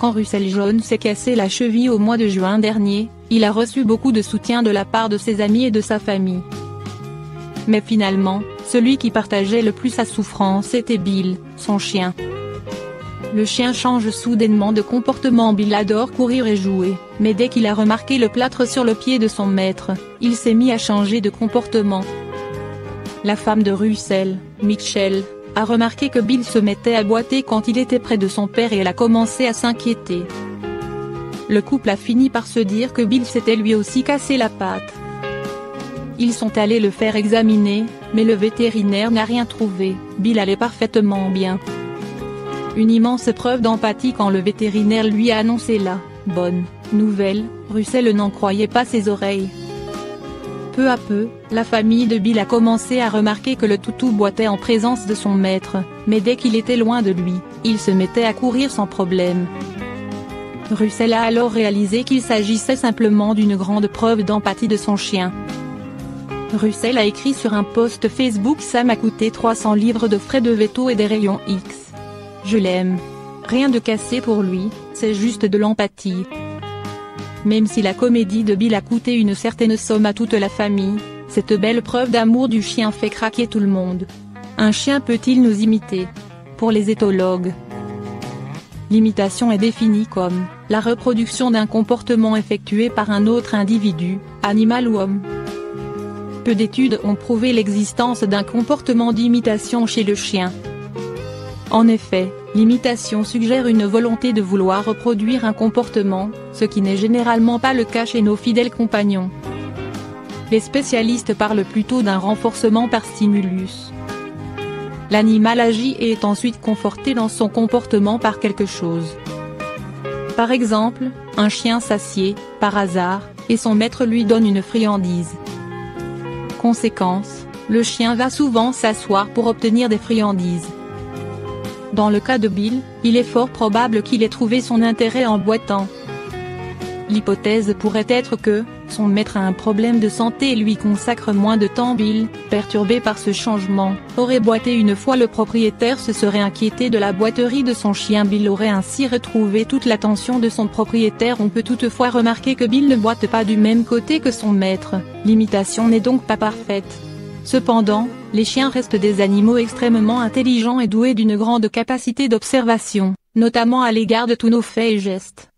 Quand Russell Jones s'est cassé la cheville au mois de juin dernier, il a reçu beaucoup de soutien de la part de ses amis et de sa famille. Mais finalement, celui qui partageait le plus sa souffrance était Bill, son chien. Le chien change soudainement de comportement. Bill adore courir et jouer, mais dès qu'il a remarqué le plâtre sur le pied de son maître, il s'est mis à changer de comportement. La femme de Russell, Mitchell, a remarqué que Bill se mettait à boiter quand il était près de son père et elle a commencé à s'inquiéter. Le couple a fini par se dire que Bill s'était lui aussi cassé la patte. Ils sont allés le faire examiner, mais le vétérinaire n'a rien trouvé. Bill allait parfaitement bien. Une immense preuve d'empathie quand le vétérinaire lui a annoncé la bonne nouvelle. Russell n'en croyait pas ses oreilles. Peu à peu, la famille de Bill a commencé à remarquer que le toutou boitait en présence de son maître, mais dès qu'il était loin de lui, il se mettait à courir sans problème. Russell a alors réalisé qu'il s'agissait simplement d'une grande preuve d'empathie de son chien. Russell a écrit sur un post Facebook: ça m'a coûté 300 livres de frais de veto et des rayons X. Je l'aime. Rien de cassé pour lui, c'est juste de l'empathie. Même si la comédie de Bill a coûté une certaine somme à toute la famille, cette belle preuve d'amour du chien fait craquer tout le monde. Un chien peut-il nous imiter? Pour les éthologues, l'imitation est définie comme la reproduction d'un comportement effectué par un autre individu, animal ou homme. Peu d'études ont prouvé l'existence d'un comportement d'imitation chez le chien. En effet, l'imitation suggère une volonté de vouloir reproduire un comportement, ce qui n'est généralement pas le cas chez nos fidèles compagnons. Les spécialistes parlent plutôt d'un renforcement par stimulus. L'animal agit et est ensuite conforté dans son comportement par quelque chose. Par exemple, un chien s'assied, par hasard, et son maître lui donne une friandise. Conséquence, le chien va souvent s'asseoir pour obtenir des friandises. Dans le cas de Bill, il est fort probable qu'il ait trouvé son intérêt en boitant. L'hypothèse pourrait être que son maître a un problème de santé et lui consacre moins de temps. Bill, perturbé par ce changement, aurait boité une fois. Le propriétaire se serait inquiété de la boiterie de son chien. Bill aurait ainsi retrouvé toute l'attention de son propriétaire. On peut toutefois remarquer que Bill ne boite pas du même côté que son maître. L'imitation n'est donc pas parfaite. Cependant, les chiens restent des animaux extrêmement intelligents et doués d'une grande capacité d'observation, notamment à l'égard de tous nos faits et gestes.